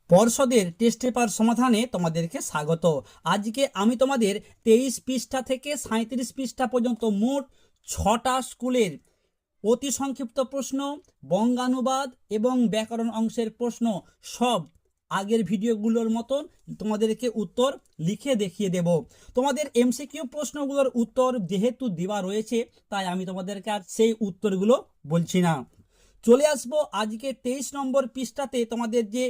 পর্ষদের test paper সমাধানে তোমাদেরকে স্বাগত। আজকে আমি তোমাদের 23 পৃষ্ঠা থেকে 37 পৃষ্ঠা পর্যন্ত মোট 6টা স্কুলের অতি সংক্ষিপ্ত প্রশ্ন, বঙ্গানুবাদ এবং ব্যাকরণ অংশের প্রশ্ন সব আগের ভিডিওগুলোর মতন তোমাদেরকে উত্তর লিখে দেখিয়ে দেব। তোমাদের এমসিকিউ প্রশ্নগুলোর উত্তর যেহেতু দেওয়া রয়েছে, তাই আমি তোমাদেরকে আর সেই উত্তরগুলো বলছি না। চলে আসবো আজকে 23 নম্বর পৃষ্ঠাতে। তোমাদের যে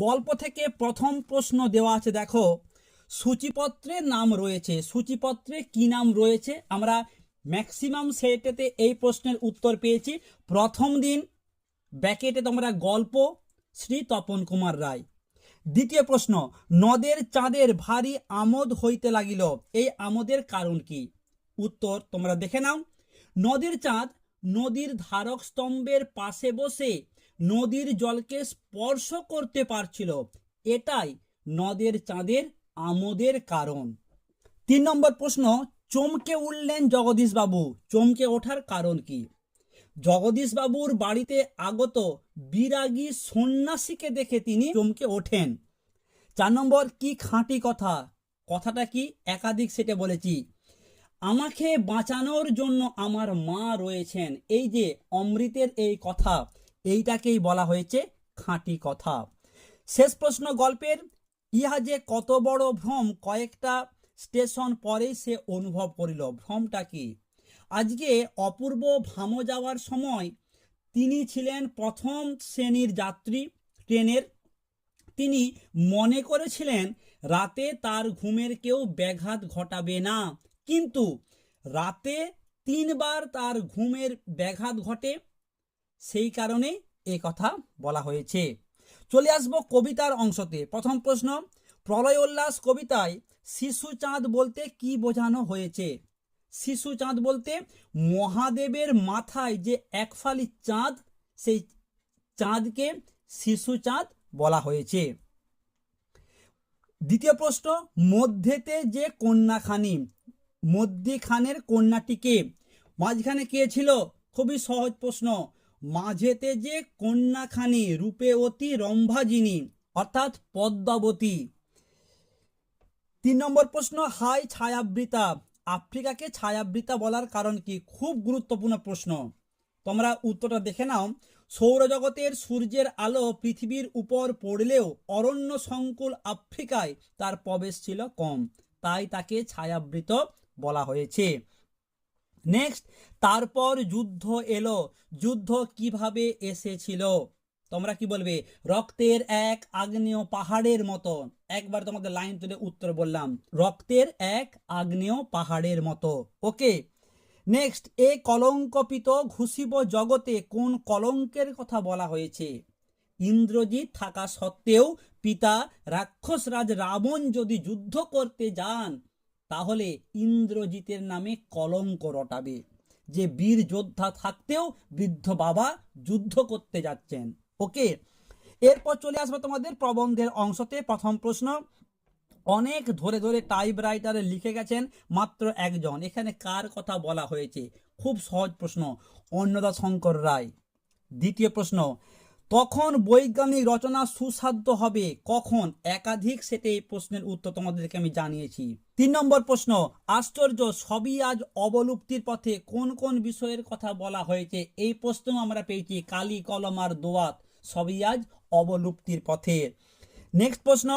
গল্প থেকে প্রথম প্রশ্ন দেওয়া আছে, দেখো সূচিপত্রের নাম রয়েছে। সূচিপত্রে কি নাম রয়েছে? আমরা ম্যাক্সিমাম সেটেতে এই প্রশ্নের উত্তর পেয়েছি। প্রথম দিন ব্যাকেটে তোমরা গল্প, শ্রী তপন কুমার রায়। দ্বিতীয় প্রশ্ন, নদের চাঁদের ভারী আমোদ হইতে লাগিল, এই আমোদের কারণ কি? উত্তর তোমরা দেখে নাও। নদীর চাঁদ নদীর ধারক স্তম্ভের পাশে বসে নদীর জলকে স্পর্শ করতে পারছিল, এটাই নদের চাঁদের আমোদের কারণ। 3 নম্বর প্রশ্ন, চমকে উঠলেন জগদীশবাবু, চমকে ওঠার কারণ কি? জগদীশবাবুর বাড়িতে আগত বিরাগী সন্ন্যাসীকে দেখে তিনি চমকে ওঠেন। 4 নম্বর, কি খাঁটি কথা, কথাটা কি? একাধিক সেটে বলেছি। আমাকে বাঁচানোর জন্য আমার মা রয়েছেন, এই যে অমৃতের এই কথা, এইটাকেই বলা হয়েছে খাঁটি কথা। শেষ প্রশ্ন গল্পের, ইহা যে কত বড় ভ্রম, কয়েকটা স্টেশন পরেই সে অনুভব করিল, ভ্রমটা কি? আজকে অপূর্ব ভাম যাওয়ার সময় তিনি ছিলেন প্রথম শ্রেণীর যাত্রী ট্রেনের। তিনি মনে করেছিলেন রাতে তার ঘুমের কেউ ব্যাঘাত ঘটাবে না, কিন্তু রাতে 3 বার তার ঘুমের ব্যাঘাত ঘটে, সেই কারণে এ কথা বলা হয়েছে। চলে আসবো কবিতার অংশতে। প্রথম প্রশ্ন, প্রলয় উল্লাস কবিতায় শিশু চাঁদ বলতে কি বোঝানো হয়েছে? শিশু চাঁদ বলতে মহাদেবের মাথায় যে একফালি চাঁদ, সেই চাঁদকে শিশু চাঁদ বলা হয়েছে। দ্বিতীয় প্রশ্ন, মধ্যেতে যে কন্যাখানি, মধ্যিখানের কন্যাটিকে, মাঝখানে কে ছিল? খুবই সহজ প্রশ্ন। মাঝেতে যে কন্যাখানি রূপেবতী রম্ভাজিনী, অর্থাৎ পদ্মাবতী। 3 নম্বর প্রশ্ন, হাই ছায়াবৃতা, আফ্রিকাকে ছায়াবৃতা বলার কারণ কি? খুব গুরুত্বপূর্ণ প্রশ্ন, তোমরা উত্তরটা দেখে নাও। সৌরজগতের সূর্যের আলো পৃথিবীর উপর পড়লেও অরণ্য সংকুল আফ্রিকায় তার প্রবেশ ছিল কম, তাই তাকে ছায়াবৃত বলা হয়েছে। নেক্সট, তারপর যুদ্ধ এলো, যুদ্ধ কিভাবে এসেছিল? তোমরা কি বলবে? রক্তের এক আগ্নেয় পাহাড়ের মতো। একবার তোমাদের লাইন তুলে উত্তর বললাম, রক্তের এক আগ্নেয় পাহাড়ের মতো। ওকে। নেক্সট, এ কলঙ্কপিত ঘুষিব জগতে, কোন কলঙ্কের কথা বলা হয়েছে? ইন্দ্রজিৎ থাকা সত্ত্বেও পিতা রাক্ষসরাজ রাবণ যদি যুদ্ধ করতে যান, তাহলে ইন্দ্রজিতের নামে কলঙ্ক রটাবে, যে বীর যোদ্ধা থাকতেও বৃদ্ধ বাবা যুদ্ধ করতে যাচ্ছেন। ওকে। এরপর চলে আসবে তোমাদের প্রবন্ধের অংশতে। প্রথম প্রশ্ন, অনেক ধরে ধরে টাইপ রাইটারে লিখে গেছেন মাত্র একজন, এখানে কার কথা বলা হয়েছে? খুব সহজ প্রশ্ন, অন্নদা শঙ্কর রায়। দ্বিতীয় প্রশ্ন, তখন বৈজ্ঞানিক রচনা সুসাধ্য হবে কখন? একাধিক সেটে এই প্রশ্নের উত্তর তোমাদেরকে আমি জানিয়েছি। 3 নম্বর প্রশ্ন, আশ্চর্য সবই আজ অবলুপ্তির পথে, কোন কোন বিষয়ের কথা বলা হয়েছে? এই প্রশ্ন আমরা পেয়েছি, কালি কলম আর দোয়াত সবই আজ অবলুপ্তির পথে। নেক্সট প্রশ্ন,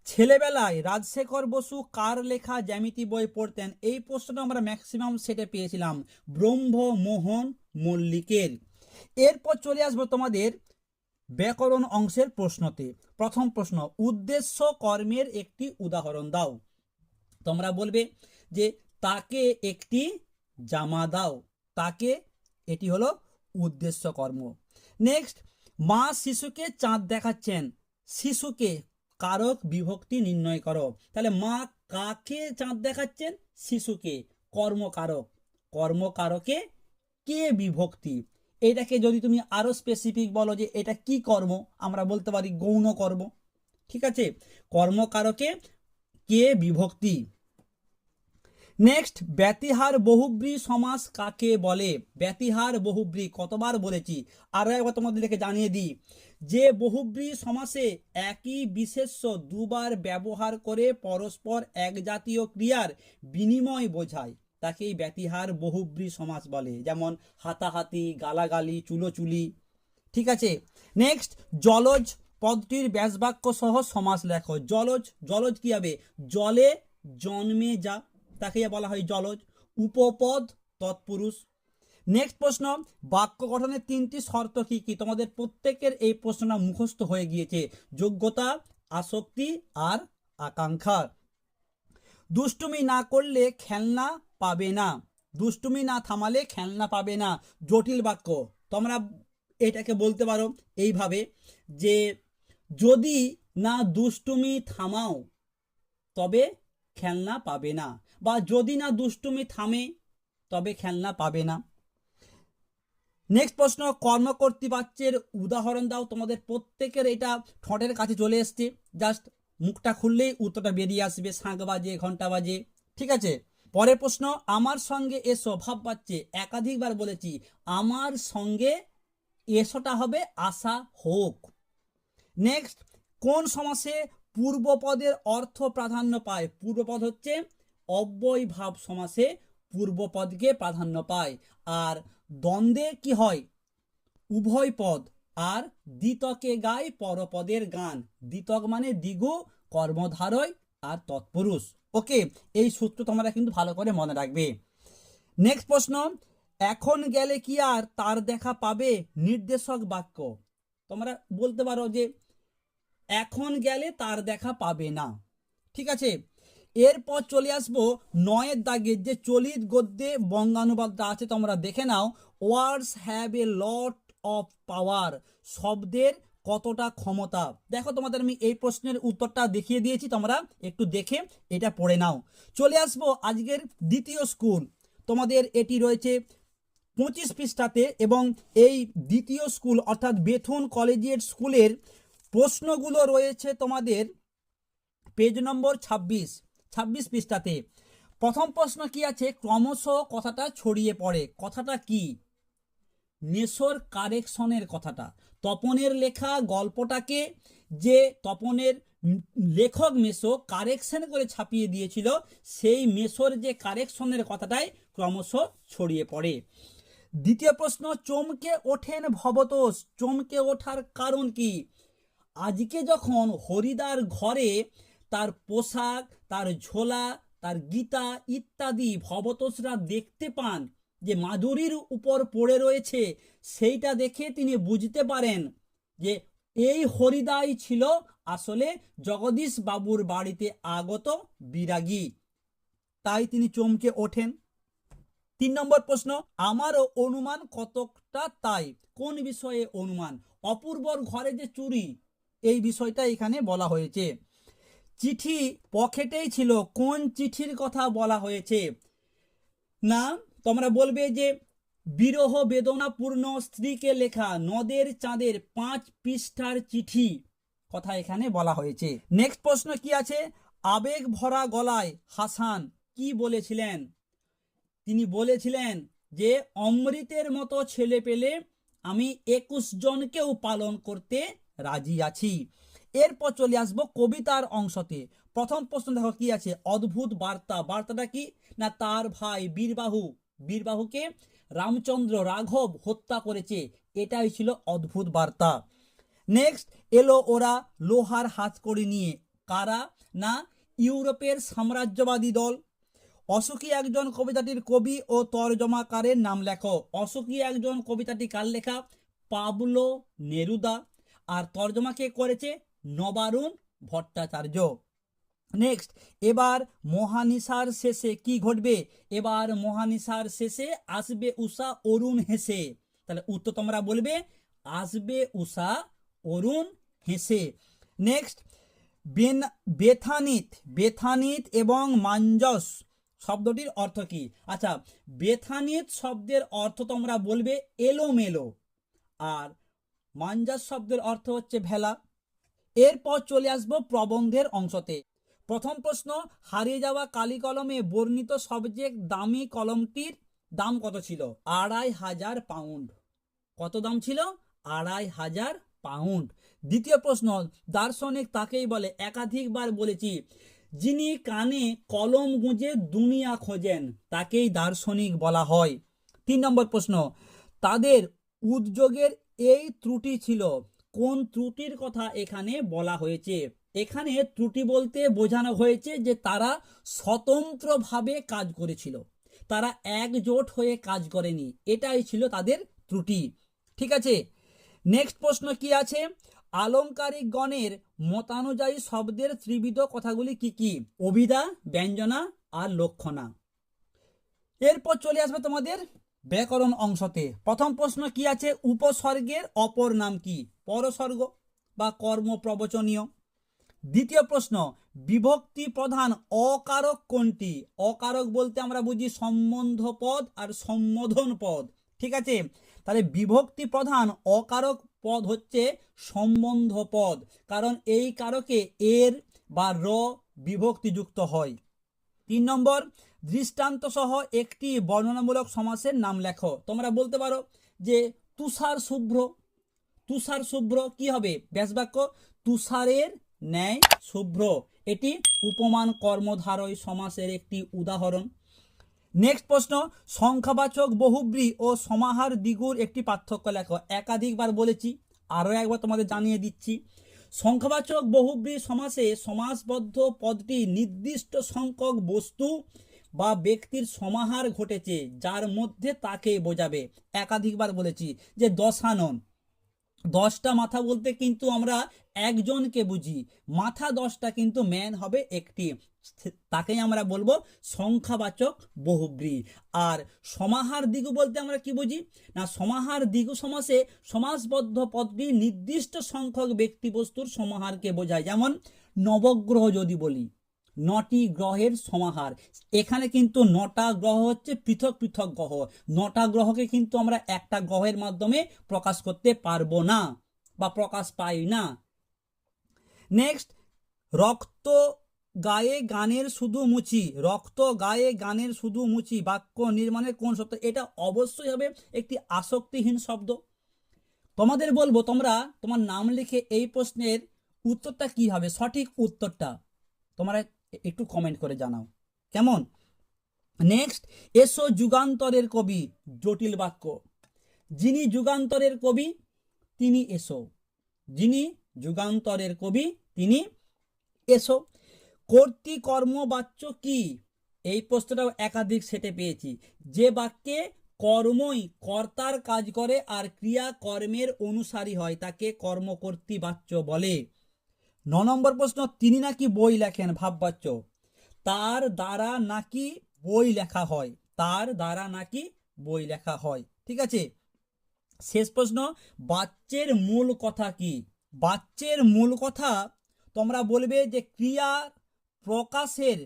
ছেলেবেলায় রাজশেখর বসু কার লেখা জ্যামিতি বই পড়তেন? এই প্রশ্নটা আমরা ম্যাক্সিমাম সেটে পেয়েছিলাম, ব্রহ্মমোহন মল্লিকের। এরপর চলে আসবো তোমাদের ব্যাকরণ অংশের প্রশ্নতে। প্রথম প্রশ্ন, উদ্দেশ্য কর্মের একটি উদাহরণ দাও। তোমরা বলবে যে তাকে একটি জামা দাও, তাকে, এটি হলো উদ্দেশ্য কর্ম। নেক্সট, মা শিশুকে চাঁদ দেখাচ্ছেন, শিশুকে কারক বিভক্তি নির্ণয় করো। তাহলে মা কাকে চাঁদ দেখাচ্ছেন? শিশুকে। কর্মকারক, কর্মকারকে কে বিভক্তি। এটাকে যদি তুমি আরো স্পেসিফিক বলো যে এটা কি কর্ম, আমরা বলতে পারি গৌণ কর্ম। ঠিক আছে, কর্মকারকে কে বিভক্তি। নেক্সট, ব্যতিহার বহুব্রী সমাস কাকে বলে? ব্যতিহার বহুব্রী কতবার বলেছি, আরো একবার তোমাদেরকে জানিয়ে দিই যে বহুব্রী সমাসে একই বিশেষ্য দুবার ব্যবহার করে পরস্পর এক জাতীয় ক্রিয়ার বিনিময় বোঝায় তাকেই ব্যতিহার বহুব্রী সমাস বলে, যেমন হাতাহাতি, গালাগালি, চুলোচুলি। ঠিক আছে, নেক্সট জলজ পদটির ব্যাসবাক্য সহ সমাস লেখো। জলজ, জলজ কি হবে? জলে জন্মে যা, তাকে বলা হয় জলজ। উপপদ তৎপুরুষ। নেক্সট প্রশ্ন, বাক্য গঠনের তিনটি শর্ত কি কি? তোমাদের প্রত্যেকের এই প্রশ্নটা মুখস্থ হয়ে গিয়েছে। যোগ্যতা, আসক্তি আর আকাঙ্ক্ষা। দুষ্টুমি না করলে খেলনা পাবে না, দুষ্টুমি না থামালে খেলনা পাবে না। জটিল বাক্য, তোমরা এটাকে বলতে পারো এইভাবে যে যদি না দুষ্টুমি থামাও তবে খেলনা পাবে না, বা যদি না দুষ্টুমি থামে তবে খেলনা পাবে না। নেক্সট প্রশ্ন, কর্মকর্তৃবাচ্যের উদাহরণ দাও। তোমাদের প্রত্যেকের এটা ঠোঁটের কাছে চলে এসছে, জাস্ট মুখটা খুললেই উত্তরটা বেরিয়ে আসবে, শাঁখ বাজে, ঘন্টা বাজে। ঠিক আছে, পরের প্রশ্ন, আমার সঙ্গে এসো ভাব বাচ্চে, একাধিকবার বলেছি আমার সঙ্গে এসোটা হবে আসা হোক। নেক্সট, কোন সমাসে পূর্বপদের অর্থ প্রাধান্য পায়? পূর্বপদ হচ্ছে অব্যয় ভাব সমাসে পূর্বপদকে প্রাধান্য পায়। আর দ্বন্দ্বে কি হয়? উভয় পদ। আর দ্বিতকে গায় পরপদের গান। দ্বিতক মানে দ্বিগু, কর্মধারয় আর তৎপুরুষ। ওকে, এই সূত্র তোমরা কিন্তু ভালো করে মনে রাখবে। নেক্সট প্রশ্ন, এখন গেলে কি আর তার দেখা পাবে? নির্দেশক বাক্য। তোমরা বলতে পারো যে এখন গেলে তার দেখা পাবে না। ঠিক আছে, এরপর চলে আসবো 9 দাগের যে চলিত গদ্যে বঙ্গানুবাদটা আছে, তোমরা দেখে নাও। ওয়ার্ডস have a lot of power, শব্দের কতটা ক্ষমতা। দেখো তোমাদের আমি এই প্রশ্নের উত্তরটা দেখিয়ে দিয়েছি, তোমরা একটু দেখে এটা পড়ে নাও। চলে আসবো আজকের দ্বিতীয় স্কুল, তোমাদের এটি রয়েছে 25 পৃষ্ঠাতে, এবং এই দ্বিতীয় স্কুল অর্থাৎ বেথুন কলেজিয়েট স্কুলের প্রশ্নগুলো রয়েছে তোমাদের পেজ নম্বর 26 পৃষ্ঠাতে। প্রথম প্রশ্ন কি আছে? ক্রমশ কথাটা ছড়িয়ে পড়ে, কথাটা কি? মেসোর কারেকশনের কথাটা। তপনের লেখা গল্পটাকে যে তপনের লেখক মেসো কারেকশন করে ছাপিয়ে দিয়েছিল, সেই মেসোর যে কারেকশনের কথাটাই ক্রমশ ছড়িয়ে পড়ে। দ্বিতীয় প্রশ্ন, চমকে ওঠেন ভবতোষ, চমকে ওঠার কারণ কি? আজকে যখন হরিদার ঘরে তার পোশাক, তার ঝোলা, তার গীতা ইত্যাদি ভবতোষরা দেখতে পান যে মাদুরির উপর পড়ে রয়েছে, সেইটা দেখে তিনি বুঝতে পারেন যে এই হরিদাই ছিল আসলে জগদীশ বাবুর বাড়িতে আগত বিরাগী, তাই তিনি চমকে ওঠেন। 3 নম্বর প্রশ্ন, আমারও অনুমান কতকটা তাই। কোন বিষয়ে অনুমান? অপূর্বর ঘরে যে চুরি, এই বিষয়টা এখানে বলা হয়েছে। চিঠি পকেটেই ছিল, কোন চিঠির কথা বলা হয়েছে? না, তোমরা বলবে যে বিরহ বেদনাপূর্ণ স্ত্রীকে লেখা নদের চাঁদের 5 পৃষ্ঠার চিঠি কথা এখানে বলা হয়েছে। নেক্সট প্রশ্ন কি আছে? আবেগ ভরা গলায় হাসান কি বলেছিলেন? তিনি বলেছিলেন যে অমৃতের মতো ছেলে পেলে আমি 21 জনকেও পালন করতে রাজি আছি। এরপর চলে আসবো কবিতার অংশতে। প্রথম প্রশ্ন দেখো কি আছে? অদ্ভুত বার্তা। বার্তাটা কি? না তার ভাই বীরবাহুকে রামচন্দ্র রাঘব হত্যা করেছে, এটাই ছিল অদ্ভুত বার্তা। নেক্সট এলো ওরা লোহার হাতকড়ি নিয়ে, কারা? না ইউরোপের সাম্রাজ্যবাদী দল। অশোকী একজন কবিতাটির কবি ও তর্জমাকারের নাম লেখো। অশোকী একজন কবিতাটি কার লেখা? Pablo Neruda. আর তর্জমা কে করেছে? নবারুণ ভট্টাচার্য। নেক্সট, এবার মহানিশার শেষে কি ঘটবে? এবার মহানিশার শেষে আসবে উষা অরুণ হেসে। তাহলে উত্তর তোমরা বলবে আসবে উষা অরুণ হেসে। নেক্সট, বেথানিত এবং মাঞ্জস শব্দটির অর্থ কি? আচ্ছা, বেথানিত শব্দের অর্থ তোমরা বলবে এলোমেলো, আর মাঞ্জাস শব্দের অর্থ হচ্ছে ভেলা। এরপর চলে আসবো প্রবন্ধের অংশতে। প্রথম প্রশ্ন, হারিয়ে যাওয়া কালি কলমে বর্ণিত সবচেয়ে দামি কলমটির দাম কত ছিল? 2500 পাউন্ড। কত দাম ছিল? 2500 পাউন্ড। দ্বিতীয় প্রশ্ন, দার্শনিক তাকেই বলে, একাধিকবার বলেছি, যিনি কানে কলম গুঁজে দুনিয়া খোঁজেন তাকেই দার্শনিক বলা হয়। 3 নম্বর প্রশ্ন, তাদের উদ্যোগের এই ত্রুটি ছিল, কোন ত্রুটির কথা এখানে বলা হয়েছে? এখানে ত্রুটি বলতে বোঝানো হয়েছে যে তারা স্বতন্ত্রভাবে কাজ করেছিল, তারা একজোট হয়ে কাজ করেনি, এটাই ছিল তাদের ত্রুটি। ঠিক আছে, নেক্সট প্রশ্ন কি আছে, আলংকারিক গণের মতানুযায়ী শব্দের ত্রিবিধ কথাগুলি কি কি? অভিধা, ব্যঞ্জনা আর লক্ষণা। এরপর চলে আসবে তোমাদের ব্যাকরণ অংশতে। প্রথম প্রশ্ন কি আছে, উপসর্গের অপর নাম কি? পরসর্গ বা কর্মপ্রবচনীয়। দ্বিতীয় প্রশ্ন, বিভক্তি প্রধান অকারক কোনটি? অকারক বলতে আমরা বুঝি সম্বন্ধ পদ আর সম্বোধন পদ। ঠিক আছে, তাহলে বিভক্তি প্রধান অকারক পদ হচ্ছে সম্বন্ধ পদ, কারণ এই কারকে এর বা র বিভক্তি যুক্ত হয়। 3 নম্বর, দৃষ্টান্ত সহ একটি বর্ণনামূলক সমাসের নাম লেখো। তোমরা বলতে পারো যে তুষার শুভ্র। তুষার শুভ্র কি হবে? ব্যাসবাক্য, তুষারের ন্যায় শুভ্র। এটি উপমান কর্মধারয় সমাসের একটি উদাহরণ। নেক্সট প্রশ্ন, সংখ্যাবাচক বহুব্রী ও সমাহার দ্বিগুর একটি পার্থক্য লেখো। একাধিকবার বলেছি, আরও একবার তোমাদের জানিয়ে দিচ্ছি। সংখ্যাবাচক বহুব্রী সমাসে সমাসবদ্ধ পদটি নির্দিষ্ট সংখ্যক বস্তু বা ব্যক্তির সমাহার ঘটেছে যার মধ্যে তাকে বোঝাবে। একাধিকবার বলেছি যে দশানন, 10টা মাথা বলতে কিন্তু আমরা একজনকে বুঝি, মাথা 10টা কিন্তু ম্যান হবে একটি, তাকেই আমরা বলবো সংখ্যাবাচক বহুব্রী। আর সমাহার দ্বিগু বলতে আমরা কি বুঝি না, সমাহার দ্বিগু সমাসে সমাসবদ্ধ পদটি নির্দিষ্ট সংখ্যক ব্যক্তি বস্তুর সমাহারকে বোঝায়। যেমন নবগ্রহ যদি বলি, 9টি গ্রহের সমাহার, এখানে কিন্তু 9টা গ্রহ হচ্ছে পৃথক পৃথক গ্রহ, 9টা গ্রহকে কিন্তু আমরা একটা গ্রহের মাধ্যমে প্রকাশ করতে পারবো না বা প্রকাশ পাই না। নেক্সট, রক্ত গায়ে গানের শুধু মুছি, রক্ত গায়ে গানের শুধু মুছি বাক্য নির্মাণের কোন শব্দ? এটা অবশ্যই হবে একটি আসক্তিহীন শব্দ। তোমাদের বলবো তোমরা তোমার নাম লিখে এই প্রশ্নের উত্তরটা কি হবে, সঠিক উত্তরটা তোমরা একটু কমেন্ট করে জানাও, কেমন? নেক্সট, এসো যুগান্তরের কবি, জটিল বাক্য। যিনি যুগান্তরের কবি তিনি এসো, যিনি যুগান্তরের কবি তিনি এসো। কর্তৃকর্মবাচ্য কি? এই প্রশ্নটাও একাধিক সেটে পেয়েছি, যে বাক্যে কর্মই কর্তার কাজ করে আর ক্রিয়া কর্মের অনুসারী হয় তাকে কর্মকর্তৃবাচ্য বলে। 9 নম্বর প্রশ্ন, তিনি নাকি বই লেখেন, ভাববাচ্য। তার দ্বারা নাকি বই লেখা হয়, তার দ্বারা নাকি বই লেখা হয়। ঠিক আছে, শেষ প্রশ্ন, বাচ্যের মূল কথা কি? বাচ্যের মূল কথা তোমরা বলবে যে ক্রিয়ার প্রকাশের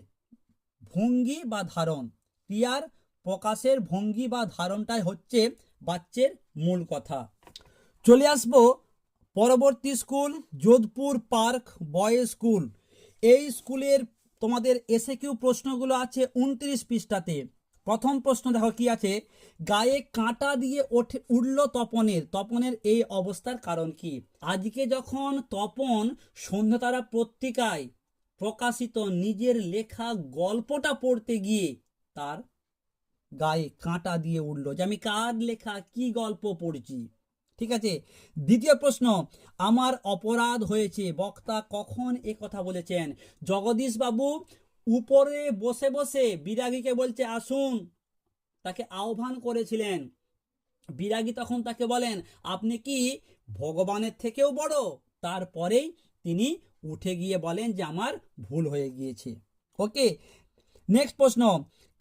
ভঙ্গি বা ধারণ, ক্রিয়ার প্রকাশের ভঙ্গি বা ধারণটাই হচ্ছে বাচ্যের মূল কথা। চলে আসবো পরবর্তী school, Jodhpur park boys school. এই স্কুলের তোমাদের এসএকিউ প্রশ্নগুলো আছে 29 পৃষ্ঠাতে। প্রথম প্রশ্ন দেখো কি আছে, গায়ে কাঁটা দিয়ে উঠল তপনের, তপনের এই অবস্থার কারণ কি? আজকে যখন তপন সন্ধ্যাতারা পত্রিকায় প্রকাশিত নিজের লেখা গল্পটা পড়তে গিয়ে তার গায়ে কাঁটা দিয়ে উঠল, যে আমি কার লেখা কি গল্প পড়ছি। ঠিক আছে, দ্বিতীয় প্রশ্ন, আমার অপরাধ হয়েছে, বক্তা কখন এ কথা বলেছেন? জগদীশ বাবু উপরে বসে বসে বিরাগীকে বলছে আসুন, তাকে আহ্বান করেছিলেন। বিরাগী তখন তাকে বলেন আপনি কি ভগবানের থেকেও বড়? তারপরেই তিনি উঠে গিয়ে বলেন যে আমার ভুল হয়ে গিয়েছে। ওকে, নেক্সট প্রশ্ন,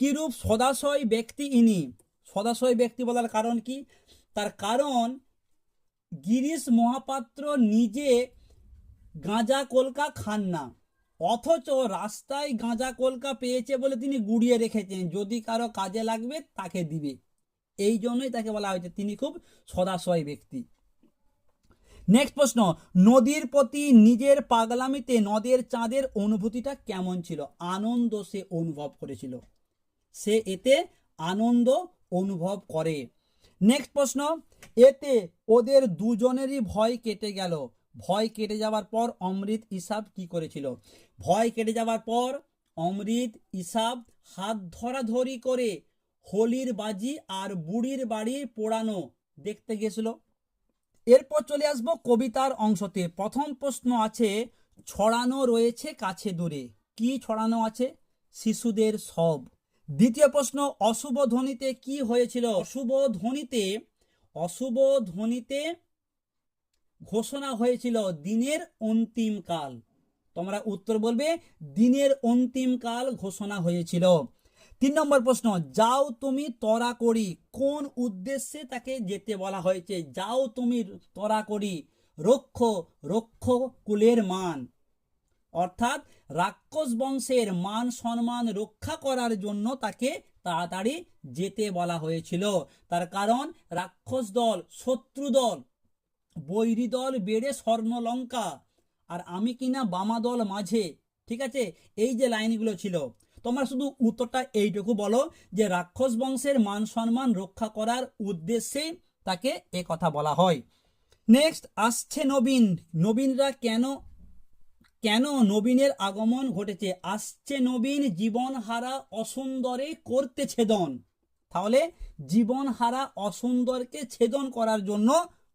কিরূপ সদাশয় ব্যক্তি ইনি? সদাশয় ব্যক্তি বলার কারণ কি? তার কারণ গিরিশ মহাপাত্র নিজে গাঁজা কলকা খান না, অথচ রাস্তায় গাঁজা কলকা পেয়েছে বলে তিনি গুড়িয়ে রেখেছেন, যদি কারো কাজে লাগবে তাকে দিবে, এই জন্যই তাকে বলা হয়েছে তিনি খুব সদাশয় ব্যক্তি। নেক্সট প্রশ্ন, নদীর প্রতি নিজের পাগলামিতে নদের চাঁদের অনুভূতিটা কেমন ছিল? আনন্দ সে অনুভব করেছিল, সে এতে আনন্দ অনুভব করে। নেক্সট প্রশ্ন, এতে ওদের দুজনেরই ভয় কেটে গেল। ভয় কেটে যাওয়ার পর অমৃত ইসাব কি করেছিল? ভয় কেটে যাওয়ার পর অমৃত ইসাব হাত ধরাধরি করে হোলির বাজি আর বুড়ির বাড়ি পোড়ানো দেখতে গেছিল। এরপর চলে আসবো কবিতার অংশতে। প্রথম প্রশ্ন আছে, ছড়ানো রয়েছে কাছে দূরে। কি ছড়ানো আছে? শিশুদের সব। দ্বিতীয় প্রশ্ন, অশুভ ধ্বনিতে কি হয়েছিল? অশুভ ধ্বনিতে ঘোষণা হয়েছিল দিনের অন্তিম কাল। তোমরা উত্তর বলবে দিনের অন্তিম কাল ঘোষণা হয়েছিল। 3 নম্বর প্রশ্ন, যাও তুমি তরা করি, কোন উদ্দেশ্যে তাকে যেতে বলা হয়েছে? যাও তুমি তরা করি, রক্ষ কুলের মান, অর্থাৎ রাক্ষস বংশের মান সম্মান রক্ষা করার জন্য তাকে তাড়াতাড়ি যেতে বলা হয়েছিল। তার কারণ রাক্ষস দল, শত্রু দল, বৈরী দল বেড়ে স্বর্ণলঙ্কা, আর আমি কিনা বামা দল মাঝে। ঠিক আছে, এই যে লাইনগুলো ছিল, তোমরা শুধু উত্তরটা এইটুকু বলো যে রাক্ষস বংশের মান সম্মান রক্ষা করার উদ্দেশ্যে তাকে এ কথা বলা হয়। নেক্সট আসছে নবীন। নবীনরা কেন নবীনের আগমন ঘটেছে? আসছে নবীন জীবন হারা অসুন্দরে করতে ছেদন। তাহলে জীবন হারা অসুন্দরকে ছেদন করার জন্য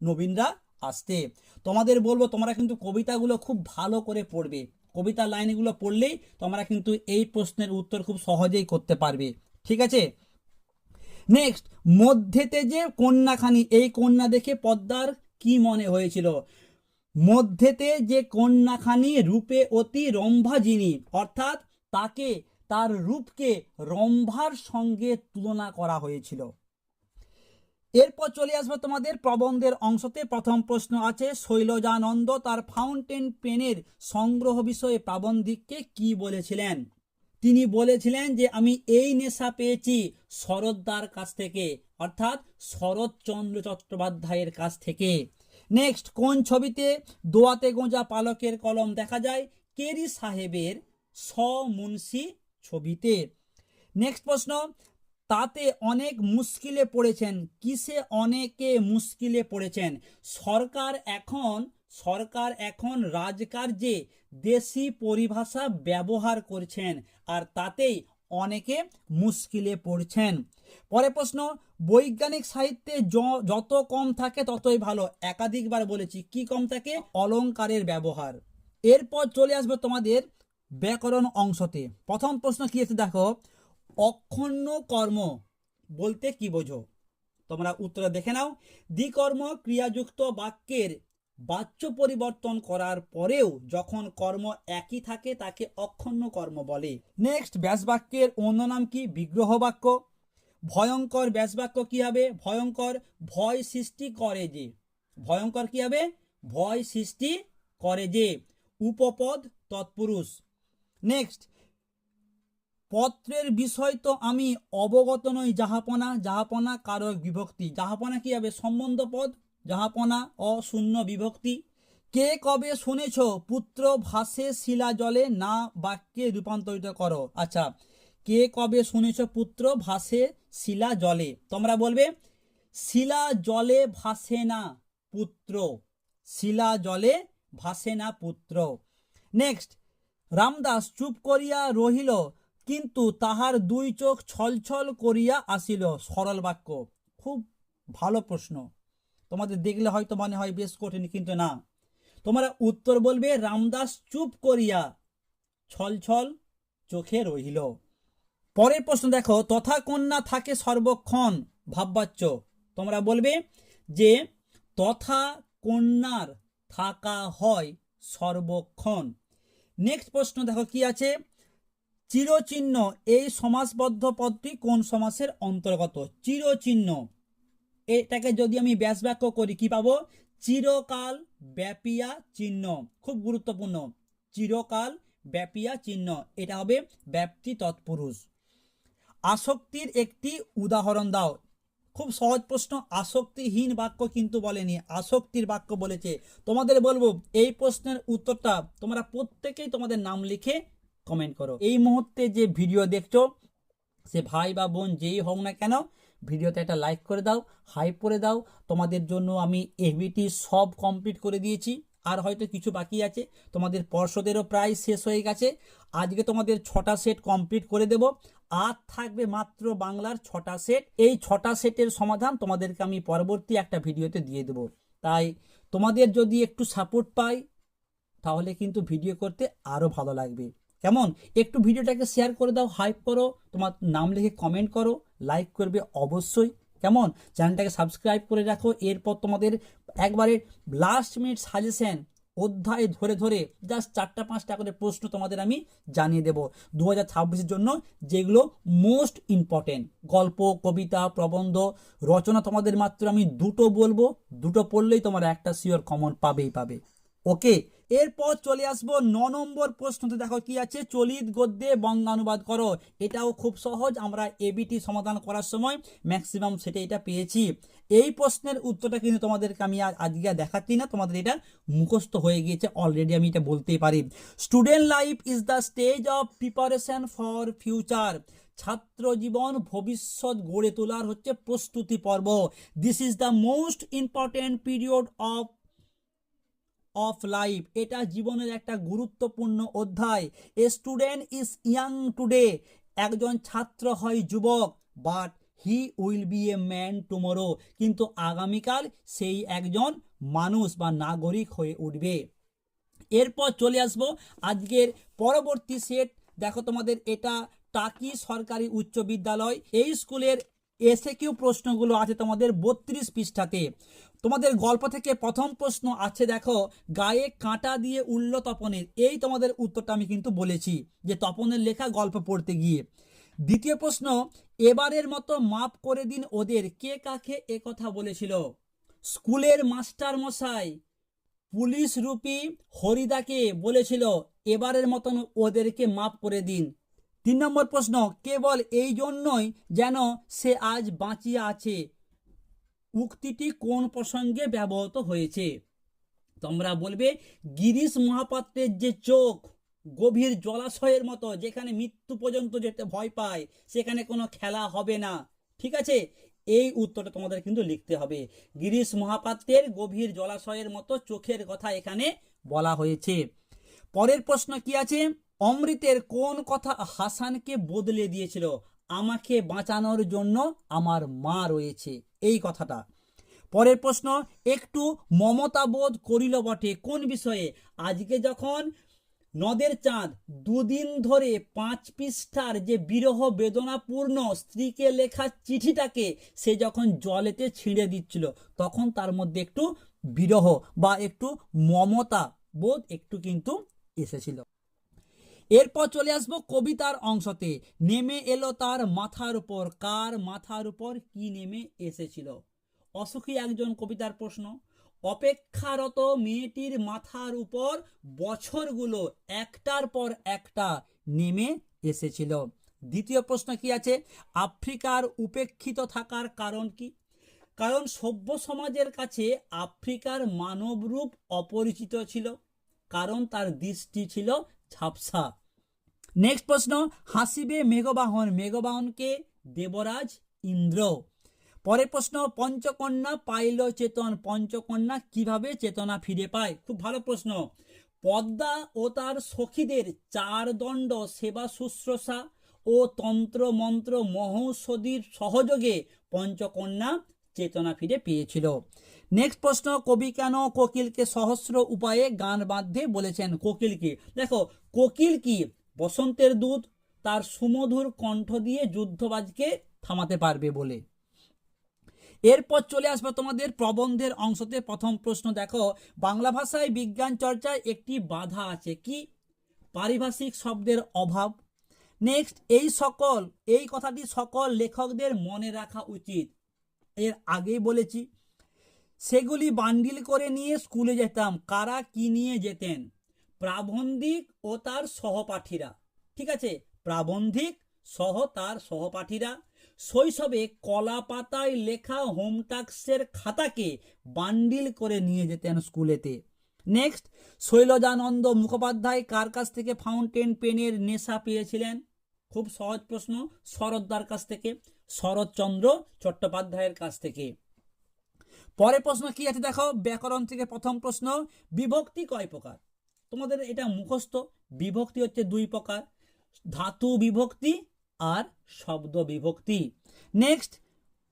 নবীনরা আসতে। তোমাদের বলবো তোমরা কিন্তু কবিতাগুলো খুব ভালো করে পড়বে। কবিতার লাইনগুলো পড়লেই তোমরা কিন্তু এই প্রশ্নের উত্তর খুব সহজেই করতে পারবে। ঠিক আছে, নেক্সট, মধ্যেতে যে কন্যাখানি, এই কন্যা দেখে পদ্মার কি মনে হয়েছিল? মধ্যেতে যে কন্যাখানি রূপে অতি রম্ভাজিনী, অর্থাৎ তাকে, তার রূপকে রম্ভার সঙ্গে তুলনা করা হয়েছিল। এরপর চলে আসবে তোমাদের প্রবন্ধের অংশতে। প্রথম প্রশ্ন আছে, শৈলজানন্দ তার ফাউন্টেন পেনের সংগ্রহ বিষয়ে প্রাবন্ধিককে কি বলেছিলেন? তিনি বলেছিলেন যে আমি এই নেশা পেয়েছি শরৎদার কাছ থেকে, অর্থাৎ শরৎচন্দ্র চট্টোপাধ্যায়ের কাছ থেকে। নেক্সট, কোন ছবিতে দোয়াতে গোঁজা পালকের কলম দেখা যায়? কেরি সাহেবের মুন্সি ছবিতে। নেক্সট প্রশ্ন, তাতে অনেক মুশকিলে পড়েছেন। কিসে অনেকে মুশকিলে পড়েছেন? সরকার এখন রাজকার্যে দেশি পরিভাষা ব্যবহার করছেন, আর তাতেই অনেকে মুশকিলে পড়ছেন। পরে প্রশ্ন, বৈজ্ঞানিক সাহিত্যে যত কম থাকে ততই ভালো। একাধিকবার বলেছি, কি কম থাকে? অলংকারের ব্যবহার। এরপর চলে আসবে তোমাদের ব্যাকরণ অংশতে। প্রথম প্রশ্ন কি আছে দেখো, অক্ষণ্য কর্ম বলতে কি বোঝো? তোমরা উত্তর দেখে নাও। দ্বিকর্ম ক্রিয়াযুক্ত বাক্যের বাচ্য পরিবর্তন করার পরেও যখন কর্ম একই থাকে তাকে অক্ষণ্য কর্ম বলে। নেক্সট, ব্যাসবাক্যের অন্য নাম কি? বিগ্রহ বাক্য। ভয়ঙ্কর ব্যাসবাক্য কি হবে? ভয়ঙ্কর ভয় সৃষ্টি করে যে। ভয়ঙ্কর কি হবে? ভয় সৃষ্টি করে যে। উপপদ তৎপুরুষ। নেক্সট, পত্রের বিষয় তো আমি অবগত নই যাহাপনা। যাহাপনা কারক বিভক্তি। যাহাপনা কি হবে? সম্বন্ধ পদ। যাহাপনা অশূন্য বিভক্তি। কে কবে শুনেছ পুত্র ভাসে শিলা জলে, না বাক্যে রূপান্তরিত করো। আচ্ছা, কে কবে শুনেছ পুত্র ভাসে শিলা জলে? তোমরা বলবে শিলা জলে ভাসে না পুত্র। শিলা জলে ভাসে না পুত্র। নেক্সট, রামদাস চুপ করিয়া রহিল, কিন্তু তাহার দুই চোখ ছলছল করিয়া আসিল। সরল বাক্য। খুব ভালো প্রশ্ন, তোমাদের দেখলে হয়তো মনে হয় বেশ কঠিন, কিন্তু না। তোমরা উত্তর বলবে রামদাস চুপ করিয়া ছলছল চোখে রহিল। পরের প্রশ্ন দেখো, তথা কন্যা থাকে সর্বক্ষণ ভাববাচ্য। তোমরা বলবে যে তথা কন্যার থাকা হয় সর্বক্ষণ। নেক্সট প্রশ্ন দেখো কি আছে, চিরচিহ্ন এই সমাসবদ্ধ পদটি কোন সমাসের অন্তর্গত? চিরচিহ্ন, এটাকে যদি আমি ব্যাসবাক্য করি কি পাবো? চিরকাল ব্যাপিয়া চিহ্ন। খুব গুরুত্বপূর্ণ, চিরকাল ব্যাপিয়া চিহ্ন, এটা হবে ব্যাপ্তি তৎপুরুষ। আসক্তির একটি উদাহরণ দাও। খুব সহজ প্রশ্ন, আসক্তিহীন বাক্য কিন্তু বলেনি, আসক্তির বাক্য বলেছে। তোমাদের বলবো এই প্রশ্নের উত্তরটা তোমরা প্রত্যেকেই তোমাদের নাম লিখে কমেন্ট করো। এই মুহূর্তে যে ভিডিও দেখছো, সে ভাই বা বোন যেই হোক না কেন, ভিডিওতে একটা লাইক করে দাও, হাইপ করে দাও। তোমাদের জন্য আমি এবিটি সব কমপ্লিট করে দিয়েছি, আর হয়তো কিছু বাকি আছে। তোমাদের পর্ষদেরও প্রায় শেষ হয়ে গেছে। আজকে তোমাদের 6টা সেট কমপ্লিট করে দেব, আর থাকবে মাত্র বাংলার 6টা সেট। এই 6টা সেটের সমাধান তোমাদেরকে আমি পরবর্তী একটা ভিডিওতে দিয়ে দেব। তাই তোমাদের যদি একটু সাপোর্ট পাই তাহলে কিন্তু ভিডিও করতে আরও ভালো লাগবে। কেমন? একটু ভিডিওটাকে শেয়ার করে দাও, হাইপ করো, তোমার নাম লিখে কমেন্ট করো, লাইক করবে অবশ্যই। কেমন? চ্যানেলটাকে সাবস্ক্রাইব করে রাখো। এরপর তোমাদের একবারে লাস্ট মিনিট সাজেশন অধ্যায় ধরে ধরে জাস্ট 4টা 5টা করে প্রশ্ন তোমাদের আমি জানিয়ে দেব 2026-এর জন্য, যেগুলো মোস্ট ইম্পর্টেন্ট। গল্প, কবিতা, প্রবন্ধ, রচনা তোমাদের মাত্র আমি 2টো বলবো, 2টো পড়লেই তোমরা একটা শিওর কমন পাবেই পাবে। ওকে, এরপর চলে আসবো 9 নম্বর প্রশ্নতে। দেখো কি আছে, চলিত গদ্যে বঙ্গানুবাদ করো। এটাও খুব সহজ, আমরা এবিটি সমাধান করার সময় ম্যাক্সিমাম সেটা এটা পেয়েছি। এই প্রশ্নের উত্তরটা কিন্তু তোমাদেরকে আমি আজকে দেখাচ্ছি না, তোমাদের এটা মুখস্থ হয়ে গিয়েছে অলরেডি, আমি এটা বলতেই পারি। Student life is the stage of preparation for future. ছাত্র জীবন ভবিষ্যৎ গড়ে তোলার হচ্ছে প্রস্তুতি পর্ব। This is the most important period of life. এটা জীবনের একটা গুরুত্বপূর্ণ অধ্যায়। A student is young today. একজন ছাত্র হয় যুবক, but he will B a man tomorrow. কিন্তু আগামীকাল সেই একজন মানুষ বা নাগরিক হয়ে উঠবে। এরপর চলে আসবো আজকের পরবর্তী সেট। দেখো তোমাদের এটা টাকি সরকারি উচ্চ বিদ্যালয়, এই স্কুলের এসএকিউ প্রশ্নগুলো আছে তোমাদের 32 পৃষ্ঠাতে। তোমাদের গল্প থেকে প্রথম প্রশ্ন আছে, দেখো, গায়ে কাঁটা দিয়ে উঠল তপনের। এই তোমাদের উত্তরটা আমি কিন্তু বলেছি যে তপনের লেখা গল্প পড়তে গিয়ে। দ্বিতীয় প্রশ্ন, এবারের মতো মাফ করে দিন ওদের, কে কাকে এ কথা বলেছিল? স্কুলের মাস্টার মশাই পুলিশ রূপী হরিদাকে বলেছিল এবারের মতন ওদেরকে মাফ করে দিন। 3 নম্বর প্রশ্ন, কেবল এই জন্যই যেন সে আজ বাঁচিয়ে আছে, উক্তিটি কোন প্রসঙ্গে ব্যবহৃত হয়েছে? তোমরা বলবে গিরিশ মহাপাত্রের যে চোখ গভীর জলাশয়ের মতো, যেখানে মৃত্যু পর্যন্ত যেতে ভয় পায়, সেখানে কোনো খেলা হবে না। ঠিক আছে, এই উত্তরটা তোমাদের কিন্তু লিখতে হবে। গিরিশ মহাপাত্রের গভীর জলাশয়ের মতো চোখের কথা এখানে বলা হয়েছে। পরের প্রশ্ন কি আছে, অমৃতের কোন কথা হাসানকে বদলে দিয়েছিল? আমাকে বাঁচানোর জন্য আমার মা রয়েছে, এই কথাটা। পরের প্রশ্ন, একটু মমতাবোধ করিল বটে, কোন বিষয়ে? আজকে যখন নদের চাঁদ 2 দিন ধরে 5 পৃষ্ঠার যে বিরহ বেদনাপূর্ণ স্ত্রীকে লেখা চিঠিটাকে সে যখন জলেতে ছিঁড়ে দিচ্ছিল, তখন তার মধ্যে একটু বিরহ বা একটু মমতা বোধ একটু কিন্তু এসেছিল। এরপর চলে আসবো কবিতার অংশতে। নেমে এলো তার মাথার উপর, কার মাথার উপর কি নেমে এসেছিল? অসুখী একজন কবিতার প্রশ্ন। অপেক্ষারত মেয়েটির মাথার উপর বছরগুলো একটার পর একটা নেমে এসেছিল। দ্বিতীয় প্রশ্ন কি আছে, আফ্রিকার উপেক্ষিত থাকার কারণ কি? কারণ সভ্য সমাজের কাছে আফ্রিকার মানবরূপ অপরিচিত ছিল, কারণ তার দৃষ্টি ছিল ঝাপসা। নেক্সট প্রশ্ন, হাসিবে মেঘবাহন, মেঘবাহনকে দেবরাজ ইন্দ্র। পরের প্রশ্ন, পঞ্চকন্যা পাইল চেতন, পঞ্চকন্যা কিভাবে চেতনা ফিরে পায়? খুব ভালো প্রশ্ন। পদ্মা ও তার সখীদের 4 দণ্ড সেবা শুশ্রূষা ও তন্ত্র মন্ত্র মহৌষধির সহযোগে পঞ্চকন্যা চেতনা ফিরে পেয়েছিল। নেক্সট প্রশ্ন, কবি কেন কোকিলকে সহস্র উপায়ে গান বাঁধতে বলেছেন? কোকিলকে, দেখো কোকিল কি বসন্তের দূত, তার সুমধুর কণ্ঠ দিয়ে যুদ্ধবাজকে থামাতে পারবে বলে। এরপর চলে আসবে তোমাদের প্রবন্ধের অংশতে। প্রথম প্রশ্ন, দেখো, বাংলা ভাষায় বিজ্ঞান চর্চায় একটি বাধা আছে, কি? পারিভাষিক শব্দের অভাব। নেক্সট, এই কথাটি সকল লেখকদের মনে রাখা উচিত, এর আগেই বলেছি। সেগুলি বান্ডিল করে নিয়ে স্কুলে যেতাম, কারা কি নিয়ে যেতেন? প্রাবন্ধিক ও তার সহপাঠীরা। ঠিক আছে, প্রাবন্ধিক সহ তার সহপাঠীরা। শৈশবে কলা পাতায় লেখা হোমটাস্কের খাতাকে বান্ডিল করে নিয়ে যেতেন স্কুলেতে। নেক্সট, শৈলজানন্দ মুখোপাধ্যায় কার কাছ থেকে ফাউন্টেন পেনের নেশা পেয়েছিলেন? খুব সহজ প্রশ্ন, শরৎদার কাছ থেকে। শরৎচন্দ্র চট্টোপাধ্যায়ের কাছ থেকে। পরের প্রশ্ন কি আছে দেখো, ব্যাকরণ থেকে প্রথম প্রশ্ন, বিভক্তি কয় প্রকার? তোমাদের এটা মুখস্থ। বিভক্তি হচ্ছে দুই প্রকার, ধাতু বিভক্তি আর শব্দ বিভক্তি। নেক্সট,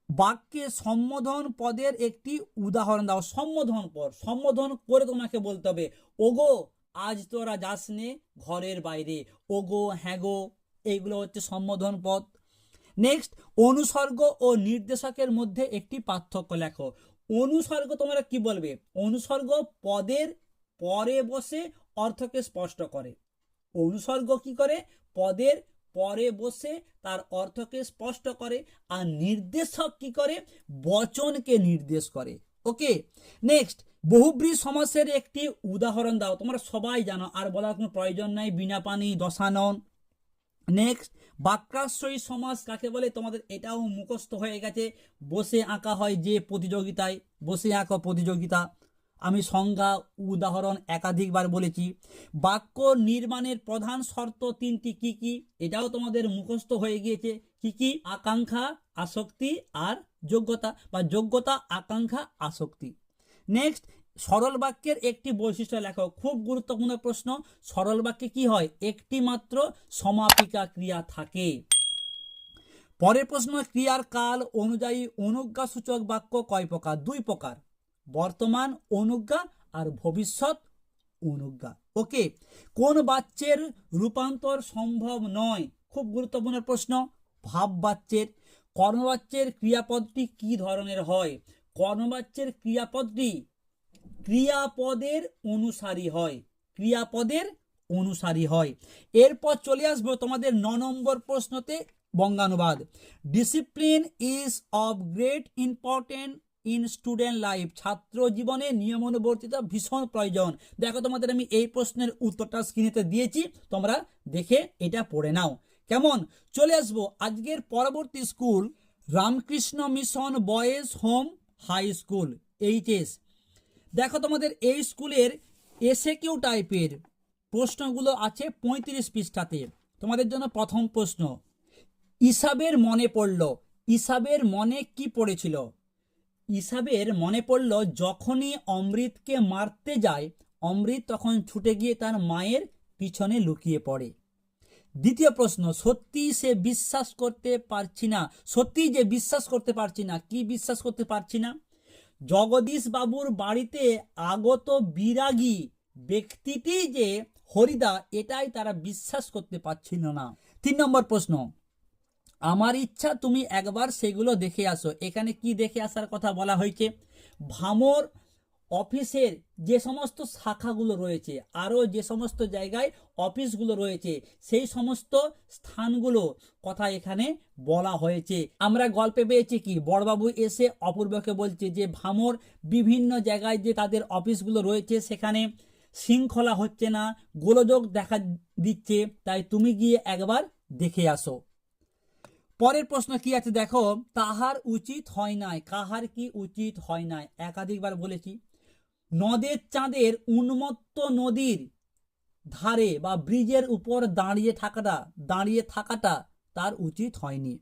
বাক্যে সম্বোধন পদের একটি উদাহরণ দাও। সম্বোধন পদ, সম্বোধন করে তোমাকে বলতে হবে, ওগো আজ তোরা যাস নে ঘরের বাইরে, ওগো হ্যাগো, এইগুলো হচ্ছে সম্বোধন পদ। নেক্সট, অনুসর্গ ও নির্দেশকের মধ্যে একটি পার্থক্য লেখো। অনুসর্গ তোমরা কি বলবে? অনুসর্গ পদের পরে বসে অর্থকে স্পষ্ট করে। অনুসর্গ কি করে? পদের পরে বসে তার অর্থকে স্পষ্ট করে। আর নির্দেশক কি করে? বচনকে নির্দেশ করে। ওকে, নেক্সট, বহুব্রীহি সমাসের একটি উদাহরণ দাও। তোমরা সবাই জানো, আর বলার কোনো প্রয়োজন নাই, বিনা পানি দশানন। নেক্সট, বাক্যাশ্রয়ী সমাস কাকে বলে? তোমাদের এটাও মুখস্থ হয়ে গেছে। বসে আঁকা হয় যে প্রতিযোগিতায়, বসে আঁকা প্রতিযোগিতা। আমি সংজ্ঞা উদাহরণ একাধিকবার বলেছি। বাক্য নির্মাণের প্রধান শর্ত তিনটি কি কি? এটাও তোমাদের মুখস্থ হয়ে গিয়েছে। কি কি? আকাঙ্ক্ষা, আসক্তি আর যোগ্যতা, বা যোগ্যতা, আকাঙ্ক্ষা, আসক্তি। নেক্সট, সরল বাক্যের একটি বৈশিষ্ট্য লেখো। খুব গুরুত্বপূর্ণ প্রশ্ন। সরল বাক্যে কি হয়? একটি মাত্র সমাপিকা ক্রিয়া থাকে। পরের প্রশ্ন, ক্রিয়ার কাল অনুযায়ী অনুজ্ঞাসূচক বাক্য কয় প্রকার? দুই প্রকার, বর্তমান অনুজ্ঞা আর ভবিষ্যৎ অনুজ্ঞা। ওকে, কোন বাচ্যের রূপান্তর সম্ভব নয়? খুব গুরুত্বপূর্ণ প্রশ্ন। ভাব বাচ্যের। কর্মবাচ্যের ক্রিয়াপদটি কি ধরনের হয়? কর্মবাচ্যের ক্রিয়াপদটি ক্রিয়াপদের অনুসারী হয়, ক্রিয়াপদের অনুসারী হয়। এরপর চলে আসবো তোমাদের 9 নম্বর প্রশ্নতে, বঙ্গানুবাদ। Discipline is of great important in student life. ছাত্র জীবনে নিয়মানুবর্তিতা ভীষণ প্রয়োজন। দেখো তোমাদের আমি এই প্রশ্নের উত্তরটা স্ক্রিনেতে দিয়েছি, তোমরা দেখে এটা পড়ে নাও। কেমন? চলে আসবো আজকের পরবর্তী school, Ramakrishna mission boys home high school, HS. দেখো তোমাদের এই স্কুলের এসএকিউ টাইপের প্রশ্নগুলো আছে 35 পৃষ্ঠাতে। তোমাদের জন্য প্রথম প্রশ্ন, ইসাবের মনে পড়ল। ইসাবের মনে কি পড়েছিল? ইসাবের মনে পড়ল যখনই অমৃতকে মারতে যায়, অমৃত তখন ছুটে গিয়ে তার মায়ের পিছনে লুকিয়ে পড়ে। দ্বিতীয় প্রশ্ন, সত্যি সে বিশ্বাস করতে পারছি না। সত্যি যে বিশ্বাস করতে পারছি না, কি বিশ্বাস করতে পারছি না? জগদীশ বাবুর বাড়িতে আগত বিরাগী ব্যক্তিটি যে হরিদা, এটাই তারা বিশ্বাস করতে পারছিল না। 3 নম্বর প্রশ্ন, আমার ইচ্ছা তুমি একবার সেগুলো দেখে আসো। এখানে কি দেখে আসার কথা বলা হয়েছে? ভামর অফিসের যে সমস্ত শাখাগুলো রয়েছে, আরও যে সমস্ত জায়গায় অফিসগুলো রয়েছে, সেই সমস্ত স্থানগুলো কথা এখানে বলা হয়েছে। আমরা গল্পে পেয়েছি কি, বড়বাবু এসে অপূর্বকে বলছে যে ভামর বিভিন্ন জায়গায় যে তাদের অফিসগুলো রয়েছে সেখানে শৃঙ্খলা হচ্ছে না, গোলযোগ দেখা দিচ্ছে, তাই তুমি গিয়ে একবার দেখে আসো। পরের প্রশ্ন কি আছে দেখো, তাহার উচিত হয় নাই। কাহার কি উচিত হয় নাই? একাধিকবার বলেছি। নদের চাঁদের উন্মত্ত নদীর ধারে বা ব্রিজের উপর দাঁড়িয়ে থাকাটা তার উচিত হয়নি।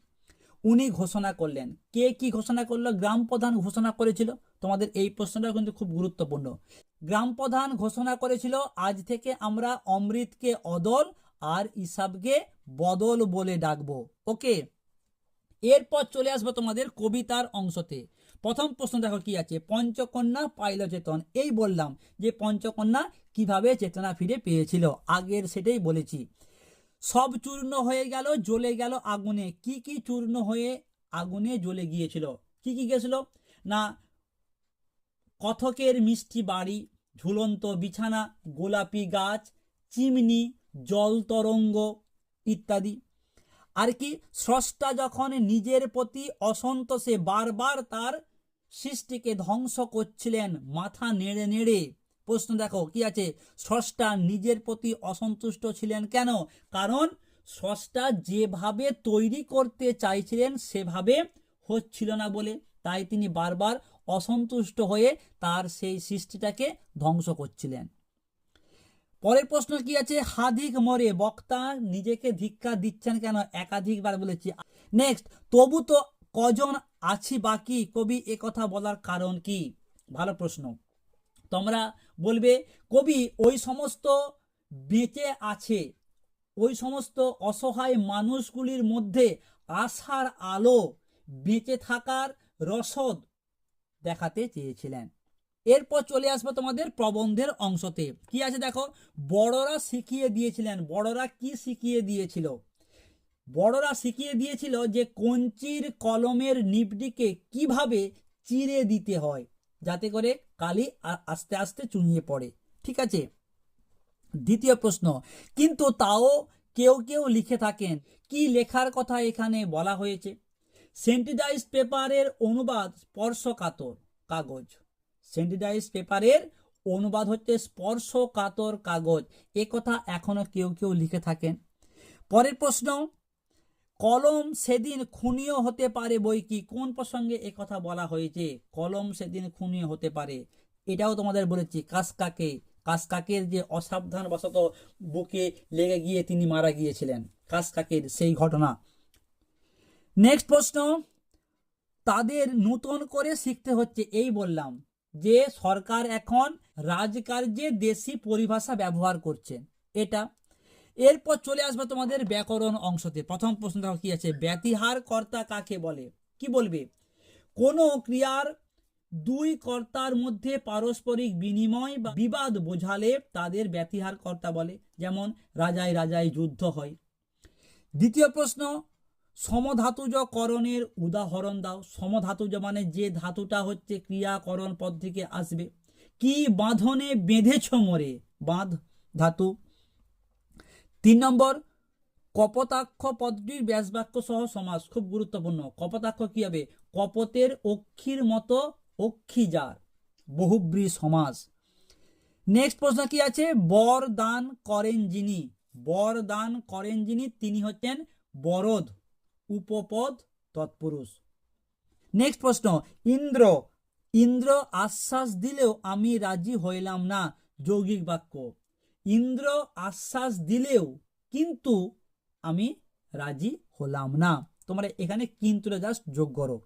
উনি ঘোষণা করলেন। কে কি ঘোষণা করলো? গ্রাম প্রধান ঘোষণা করেছিল। তোমাদের এই প্রশ্নটা কিন্তু খুব গুরুত্বপূর্ণ। গ্রাম প্রধান ঘোষণা করেছিল, আজ থেকে আমরা অমৃতকে অদল আর ইসাবকে বদল বলে ডাকবো। ওকে, এরপর চলে আসবো তোমাদের কবিতার অংশতে। প্রথম প্রশ্ন দেখো কি আছে, পঞ্চকন্যা পাইল চেতন। এই বললাম যে পঞ্চকন্যা কিভাবে চেতনা ফিরে পেয়েছিল, আগের সেটাই বলেছি। সব চূর্ণ হয়ে গেল, জ্বলে গেল আগুনে। কি কি চূর্ণ হয়ে আগুনে জ্বলে গিয়েছিল? কি কি গেছিল না, কথকের মিষ্টি বাড়ি, ঝুলন্ত বিছানা, গোলাপি গাছ, চিমনি, জল তরঙ্গ ইত্যাদি। আর কি, স্রষ্টা যখন নিজের প্রতি অসন্তোষে বারবার তার সৃষ্টিকে ধ্বংস করছিলেন মাথা নেড়ে নেড়ে। প্রশ্ন দেখো কি আছে, স্রষ্টা নিজের প্রতি অসন্তুষ্ট ছিলেন কেন? কারণ স্রষ্টা যেভাবে তৈরি করতে চাইছিলেন সেভাবে হচ্ছিল না বলে, তাই তিনি বারবার অসন্তুষ্ট হয়ে তার সেই সৃষ্টিটাকে ধ্বংস করছিলেন। পরের প্রশ্ন কি আছে, হাধিক মরে বক্তা নিজেকে ধিক্কার দিচ্ছেন কেন? একাধিকবার বলেছি। নেক্সট, তবু তো কজন আছি বাকি, কবি একথা বলার কারণ কি? ভালো প্রশ্ন। তোমরা বলবে কবি ওই সমস্ত বেঁচে আছে, ওই সমস্ত অসহায় মানুষগুলির মধ্যে আশার আলো, বেঁচে থাকার রসদ দেখাতে চেয়েছিলেন। এরপর চলে আসবে তোমাদের প্রবন্ধের অংশতে। কি আছে দেখো, বড়রা শিখিয়ে দিয়েছিলেন। বড়রা কি শিখিয়ে দিয়েছিল? বড়রা শিখিয়ে দিয়েছিল যে কঞ্চির কলমের নিবটিকে কিভাবে চিরে দিতে হয় যাতে করে কালি আস্তে আস্তে চুনিয়ে পড়ে। ঠিক আছে। দ্বিতীয় প্রশ্ন, কিন্তু তাও কেউ কেউ লিখে থাকেন। কি লেখার কথা এখানে বলা হয়েছে? স্যানিটাইজ পেপারের অনুবাদ স্পর্শকাতর কাগজ। স্যানিটাইজ পেপারের অনুবাদ হচ্ছে স্পর্শকাতর কাগজ, এ কথা এখনো কেউ কেউ লিখে থাকেন। পরের প্রশ্ন, কলম সেদিন খুনিও হতে পারে বই কি? কোন প্রসঙ্গে এ কথা বলা হয়েছে? কলম সেদিন খুনিও হতে পারে, এটাও তোমাদের বলেছি। কাসকাকে, কাসকাকের যে অসাবধানবশত বুকে লেগে গিয়ে তিনি মারা গিয়েছিলেন, কাসকাকের সেই ঘটনা। নেক্সট প্রশ্ন, তাদের নতুন করে শিখতে হচ্ছে। এই বললাম যে সরকার এখন রাজকার্যে দেশি পরিভাষা ব্যবহার করছেন, এটা। এরপর চলে আসবে তোমাদের ব্যাকরণ অংশতে। প্রথম প্রশ্ন দেখো কি আছে, ব্যতিহার কর্তা কাকে বলে? কি বলবে? কোনো ক্রিয়ার দুই কর্তার মধ্যে পারস্পরিক বিনিময় বা বিবাদ বোঝালে তাদের ব্যতিহার কর্তা বলে। যেমন রাজায় রাজায় যুদ্ধ হয়। দ্বিতীয় প্রশ্ন, সমধাতুজ করণের উদাহরণ দাও। সমধাতুজ মানে যে ধাতুটা হচ্ছে ক্রিয়াকরণ পদ থেকে আসবে। কি বাঁধনে বেঁধেছ মোরে? বাঁধ ধাতু। 3 নম্বর, কপোতাক্ষ পদটির ব্যাসবাক্য সহ সমাস, খুব গুরুত্বপূর্ণ। কপোতাক্ষ কি হবে? কপোতের অক্ষির মতো অক্ষি যার, বহুব্রী সমাস। নেক্সট প্রশ্ন কি আছে, বর দান করেন যিনি। বর দান করেন যিনি, তিনি হচ্ছেন বরদ, উপপদ তৎপুরুষ। নেক্সট প্রশ্ন, ইন্দ্র, ইন্দ্র আশ্বাস দিলেও আমি রাজি হইলাম না, যৌগিক বাক্য। ইন্দ্র আশ্বাস দিলেও কিন্তু আমি রাজি হলাম না, তোমরা এখানে কিন্তু জাস্ট যোগ করো।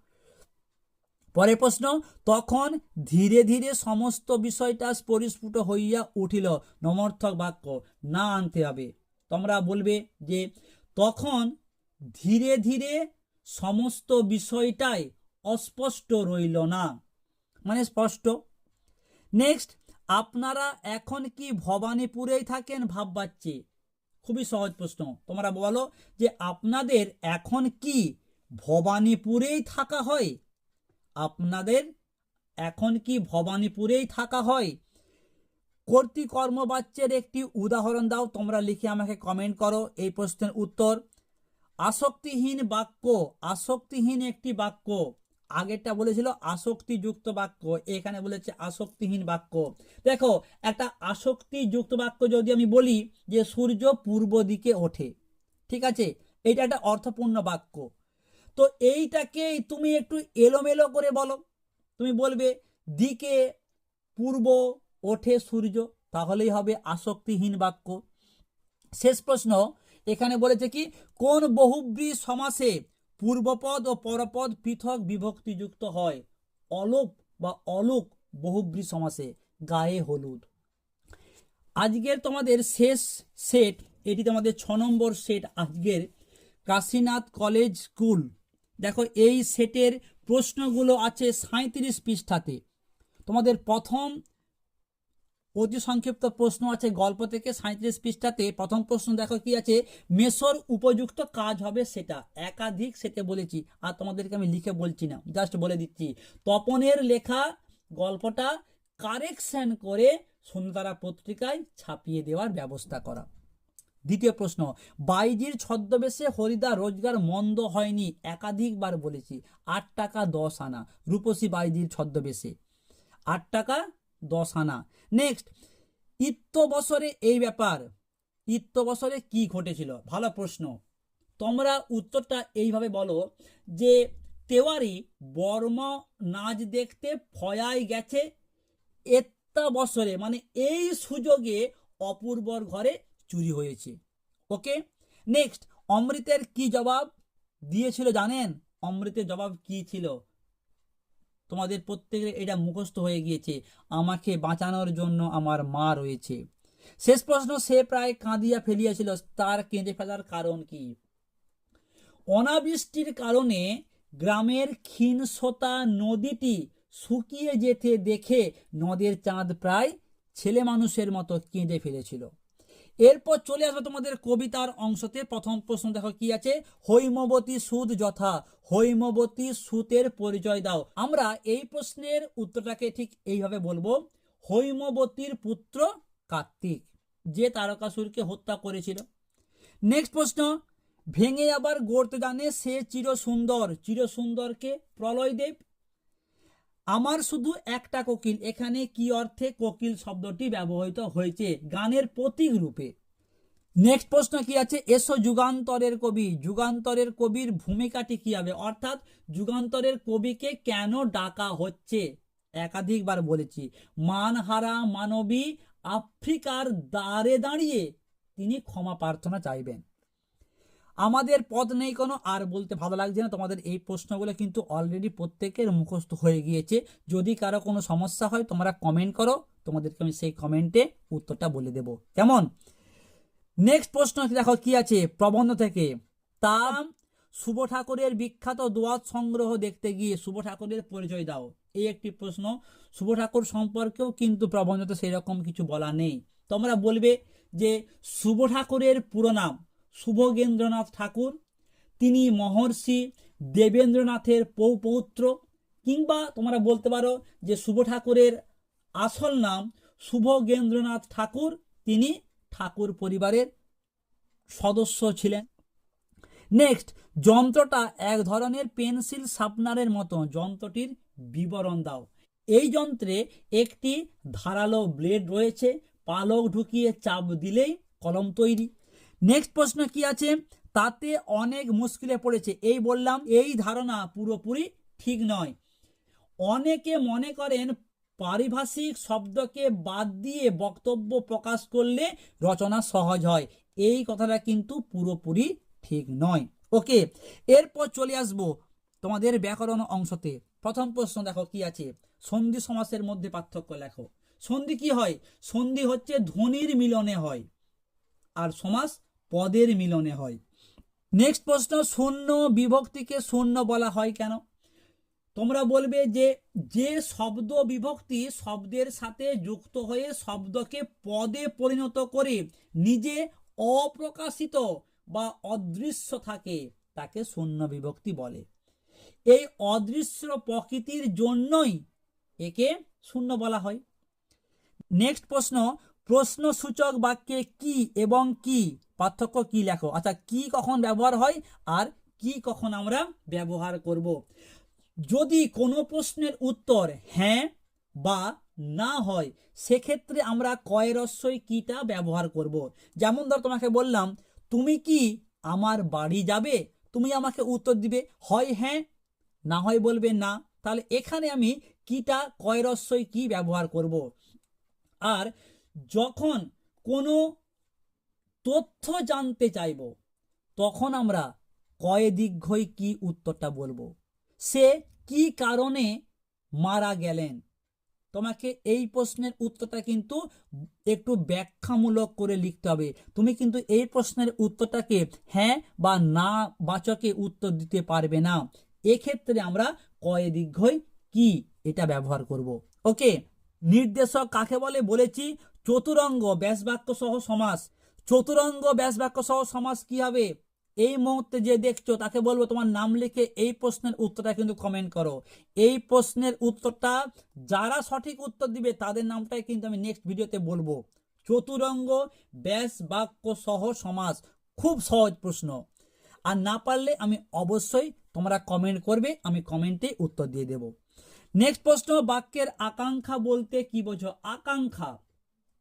পরের প্রশ্ন, তখন ধীরে ধীরে সমস্ত বিষয়টা পরিস্ফুট হইয়া উঠিল, নমর্থক বাক্য, না আনতে হবে। তোমরা বলবে যে তখন ধীরে ধীরে সমস্ত বিষয়টাই অস্পষ্ট রইল না, মানে স্পষ্ট। নেক্সট, আপনারা এখন কি ভবানীপুরেই থাকেন? ভাব বাচ্চে, খুবই সহজ প্রশ্ন। তোমরা বলো যে আপনাদের এখন কি ভবানীপুরেই থাকা হয়? আপনাদের এখন কি ভবানীপুরেই থাকা হয়? কর্তৃকর্মবাচ্যের একটি উদাহরণ দাও। তোমরা লিখে আমাকে কমেন্ট করো এই প্রশ্নের উত্তর। আসক্তিহীন বাক্য, আসক্তিহীন একটি বাক্য। আগেরটা বলেছিল আসক্তিযুক্ত বাক্য, এখানে বলেছে আসক্তিহীন বাক্য। দেখো, একটা আসক্তিযুক্ত বাক্য যদি আমি বলি যে সূর্য পূর্ব দিকে ওঠে, ঠিক আছে, এটা একটা অর্থপূর্ণ বাক্য। তো এইটাকেই তুমি একটু এলোমেলো করে বলো, তুমি বলবে দিকে পূর্ব ওঠে সূর্য, তাহলেই হবে আসক্তিহীন বাক্য। শেষ প্রশ্ন, এখানে বলেছে কি, কোন বহুব্রী সমাসে পূর্বপদ ও পরপদ পৃথক বিভক্তিযুক্ত হয়? অলোপ বা অলোক বহুব্রী সমাসে, গায়ে হলুদ। আজকের তোমাদের শেষ সেট, এটি তোমাদের 6 নম্বর সেট আজকের কাশীনাথ কলেজ স্কুল। দেখো, এই সেটের প্রশ্নগুলো আছে 37 পৃষ্ঠাতে। তোমাদের প্রথম অতি সংক্ষিপ্ত প্রশ্ন আছে গল্প থেকে 37 পৃষ্ঠাতে। প্রথম প্রশ্ন দেখো কি আছে, মেসোর উপযুক্ত কাজ হবে সেটা। একাধিক সেটে বলেছি, আর তোমাদেরকে আমি লিখে বলছি না, জাস্ট বলে দিচ্ছি। তপনের লেখা গল্পটা কারেকশন করে সুন্দরা পত্রিকায় ছাপিয়ে দেওয়ার ব্যবস্থা করা। দ্বিতীয় প্রশ্ন, বাইজির ছদ্মবেশে হরিদা রোজগার মন্দ হয়নি, একাধিকবার বলেছি। 8 টাকা 10 আনা, রূপসী বাইজির ছদ্মবেশে 8 টাকা 10 আনা। নেক্সট, ইত্য বছরে এই ব্যাপার, ইত্য বছরে কি ঘটেছিল? ভালো প্রশ্ন। তোমরা উত্তরটা এইভাবে বলো যে তেওয়ারি বর্ম নাচ দেখতে ফয়ায় গেছে এত্তা বছরে, মানে এই সুযোগে অপূর্বর ঘরে চুরি হয়েছে। ওকে। নেক্সট, অমৃতের কি জবাব? দিয়েছিল জানেন? অমৃতের জবাব কি ছিল? তোমাদের প্রত্যেকের এটা মুখস্থ হয়ে গিয়েছে, আমাকে বাঁচানোর জন্য আমার মা রয়েছে। শেষ প্রশ্ন, সে প্রায় কাঁদিয়া ফেলিয়াছিল, তার কেঁদে ফেলার কারণ কি? অনাবৃষ্টির কারণে গ্রামের ক্ষীণসোতা নদীটি শুকিয়ে যেতে দেখে নদের চাঁদ প্রায় ছেলে মানুষের মতো কেঁদে ফেলেছিল। এরপর চলে আসবে তোমাদের কবিতার অংশতে। প্রথম প্রশ্ন দেখো কি আছে, হৈমবতী সুত যথা, হৈমবতী সুতের পরিচয় দাও। আমরা এই প্রশ্নের উত্তরটাকে ঠিক এইভাবে বলবো, হৈমবতীর পুত্র কার্তিক, যে তারকাসুরকে হত্যা করেছিল। নেক্সট প্রশ্ন, ভেঙে আবার গড়তে জানে সে চির সুন্দর, চির সুন্দরকে প্রলয়দেব। আমার শুধু একটা কোকিল, এখানে কি অর্থে কোকিল শব্দটি ব্যবহৃত হয়েছে? গানের প্রতীক রূপে। নেক্সট প্রশ্ন কি আছে, এসো যুগান্তরের কবি, যুগান্তরের কবির ভূমিকাটি কি হবে? অর্থাৎ যুগান্তরের কবিকে কেন ডাকা হচ্ছে? একাধিকবার বলেছি, মানহারা মানবী আফ্রিকার দ্বারে দাঁড়িয়ে তিনি ক্ষমা প্রার্থনা চাইবেন। আমাদের পথ নেই কোনো, আর বলতে ভালো লাগছে না। তোমাদের এই প্রশ্নগুলো কিন্তু অলরেডি প্রত্যেকের মুখস্থ হয়ে গিয়েছে। যদি কারো কোনো সমস্যা হয় তোমরা কমেন্ট করো, তোমাদেরকে আমি সেই কমেন্টে উত্তরটা বলে দেব, কেমন? নেক্সট প্রশ্ন দেখো কি আছে প্রবন্ধ থেকে, তা শুভ ঠাকুরের বিখ্যাত দোয়াত সংগ্রহ দেখতে গিয়ে শুভ ঠাকুরের পরিচয় দাও। এই একটি প্রশ্ন। শুভ ঠাকুর সম্পর্কেও কিন্তু প্রবন্ধতে সেই রকম কিছু বলা নেই। তোমরা বলবে যে শুভ ঠাকুরের পুরো নাম শুভগেন্দ্রনাথ ঠাকুর, তিনি মহর্ষি দেবেন্দ্রনাথের পৌপৌত্র, কিংবা তোমরা বলতে পারো যে শুভ ঠাকুরের আসল নাম শুভগেন্দ্রনাথ ঠাকুর, তিনি ঠাকুর পরিবারের সদস্য ছিলেন। নেক্সট, যন্ত্রটা এক ধরনের পেন্সিল শার্পনারের মতো, যন্ত্রটির বিবরণ দাও। এই যন্ত্রে একটি ধারালো ব্লেড রয়েছে, পালক ঢুকিয়ে চাপ দিলেই কলম তৈরি। নেক্সট প্রশ্ন কি আছে, তাতে অনেক মুশকিলে পড়েছে। এই বললাম, এই ধারণা পুরোপুরি ঠিক নয়। অনেকে মনে করেন পারিভাষিক শব্দকে বাদ দিয়ে বক্তব্য প্রকাশ করলে রচনা সহজ হয়। এই কথাটা কিন্তু পুরোপুরি ঠিক নয়। ওকে, এরপর চলে আসবো তোমাদের ব্যাকরণ অংশতে। প্রথম প্রশ্ন দেখো কি আছে, সন্ধি সমাসের মধ্যে পার্থক্য লেখো। সন্ধি কি হয়? সন্ধি হচ্ছে ধ্বনির মিলনে হয়, আর সমাস পদের মিলনে হয়। নেক্সট প্রশ্ন, শূন্য বিভক্তিকে শূন্য বলা হয় কেন? তোমরা বলবে যে যে শব্দ বিভক্তি শব্দের সাথে যুক্ত হয়ে শব্দকে পদে পরিণত করে নিজে অপ্রকাশিত বা অদৃশ্য থাকে তাকে শূন্য বিভক্তি বলে। এই অদৃশ্য প্রকৃতির জন্যই একে শূন্য বলা হয়। নেক্সট প্রশ্ন, প্রশ্নসূচক বাক্যে কি এবং কি পার্থক্য কি লেখো। আচ্ছা, কি কখন ব্যবহার হয় আর কি কখন আমরা ব্যবহার করব? যদি কোনো প্রশ্নের উত্তর হ্যাঁ বা না হয় সেক্ষেত্রে আমরা কয় রস্যই কিটা ব্যবহার করব। যেমন ধর তোমাকে বললাম, তুমি কি আমার বাড়ি যাবে? তুমি আমাকে উত্তর দিবে হয় হ্যাঁ, না হয় বলবে না। তাহলে এখানে আমি কিটা কয় রস্যই কি ব্যবহার করব। আর যখন কোনো তথ্য জানতে চাইব তখন আমরা কয় দীর্ঘই কি উত্তরটা বলবো। সে কি কারণে মারা গেলেন? তোমাকে এই প্রশ্নের উত্তরটা কিন্তু একটু ব্যাখ্যামূলক করে লিখতে হবে। তুমি কিন্তু এই প্রশ্নের উত্তরটাকে হ্যাঁ বা না বাচকে উত্তর দিতে পারবে না। এক্ষেত্রে আমরা কয় দীর্ঘই কি এটা ব্যবহার করব। ওকে, নির্দেশক কাকে বলে বলেছি, চতুরঙ্গ ব্যাসবাক্য সহ সমাস। চতুরঙ্গ ব্যাসবাক্য সহ সমাস কি হবে? এই মুহূর্তে যে দেখছো তাকে বলবো তোমার নাম লিখে এই প্রশ্নের উত্তরটা কিন্তু কমেন্ট করো। এই প্রশ্নের উত্তরটা যারা সঠিক উত্তর দিবে তাদের নামটাই কিন্তু আমি নেক্সট ভিডিওতে বলবো। চতুরঙ্গ ব্যাসবাক্য সহ সমাস, খুব সহজ প্রশ্ন। আর না পারলে আমি অবশ্যই তোমরা কমেন্ট করবে, আমি কমেন্টে উত্তর দিয়ে দেব। নেক্সট প্রশ্ন, বাক্যের আকাঙ্ক্ষা বলতে কি বোঝো? আকাঙ্ক্ষা,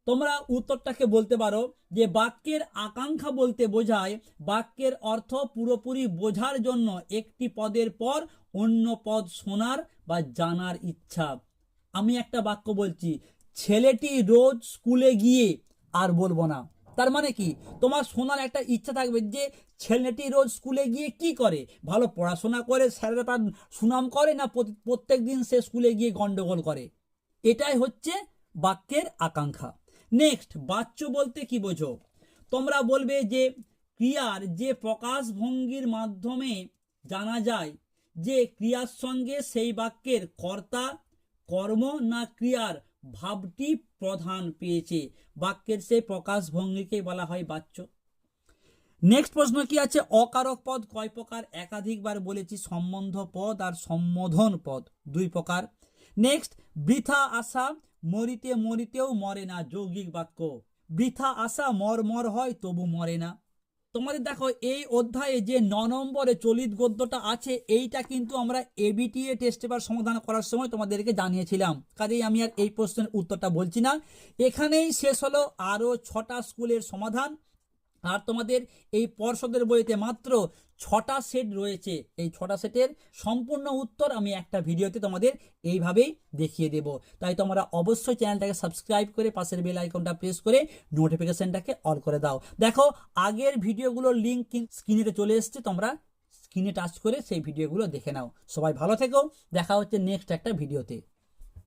তোমরা উত্তরটাকে বলতে পারো যে বাক্যের আকাঙ্ক্ষা বলতে বোঝায় বাক্যের অর্থ পুরোপুরি বোঝার জন্য একটি পদের পর অন্য পদ শোনার বা জানার ইচ্ছা। আমি একটা বাক্য বলছি, ছেলেটি রোজ স্কুলে গিয়ে, আর বলবো না, তার মানে কি, তোমার শোনার একটা ইচ্ছা থাকবে যে ছেলেটি রোজ স্কুলে গিয়ে কি করে, ভালো পড়াশোনা করে, স্যারেরা তার সুনাম করে, না প্রত্যেক দিন সে স্কুলে গিয়ে গন্ডগোল করে। এটাই হচ্ছে বাক্যের আকাঙ্ক্ষা। নেক্সট, বাচ্য বলতে কি বোঝো? তোমরা বলবে যে ক্রিয়ার যে প্রকাশভঙ্গির মাধ্যমে জানা যায় যে ক্রিয়ার সঙ্গে সেই বাক্যের কর্তা, কর্ম না ক্রিয়ার ভাবটি প্রধান পেয়েছে, বাক্যের সেই প্রকাশভঙ্গিকে বলা হয় বাচ্য। নেক্সট প্রশ্ন কি আছে, অকারক পদ কয় প্রকার? একাধিকবার বলেছি, সম্বন্ধ পদ আর সম্বোধন পদ 2 প্রকার। নেক্সট, বৃথা আশা মরিতে মরিতেও মরে না, যৌগিক বাক্য। বৃথা আশা মর হয় তবু মরে না। তোমাদের দেখো এই অধ্যায়ে যে 9 নম্বরে চলিত গদ্যটা আছে, এইটা কিন্তু আমরা এবিটিএ টেস্ট পেপার সমাধান করার সময় তোমাদেরকে জানিয়েছিলাম, কাজেই আমি আর এই প্রশ্নের উত্তরটা বলছি না। এখানেই শেষ হলো আরও 6টা স্কুলের সমাধান। আর তোমাদের এই পর্ষদের বইতে মাত্র 6টা সেট রয়েছে, এই 6টা সেটের সম্পূর্ণ উত্তর আমি একটা ভিডিওতে তোমাদের এইভাবেই দেখিয়ে দেব। তাই তোমরা অবশ্যই চ্যানেলটাকে সাবস্ক্রাইব করে পাশের বেল আইকনটা প্রেস করে নোটিফিকেশনটাকে অল করে দাও। দেখো আগের ভিডিওগুলোর লিঙ্ক স্ক্রিনে চলে এসছে, তোমরা স্ক্রিনে টাচ করে সেই ভিডিওগুলো দেখে নাও। সবাই ভালো থেকো, দেখা হচ্ছে নেক্সট একটা ভিডিওতে।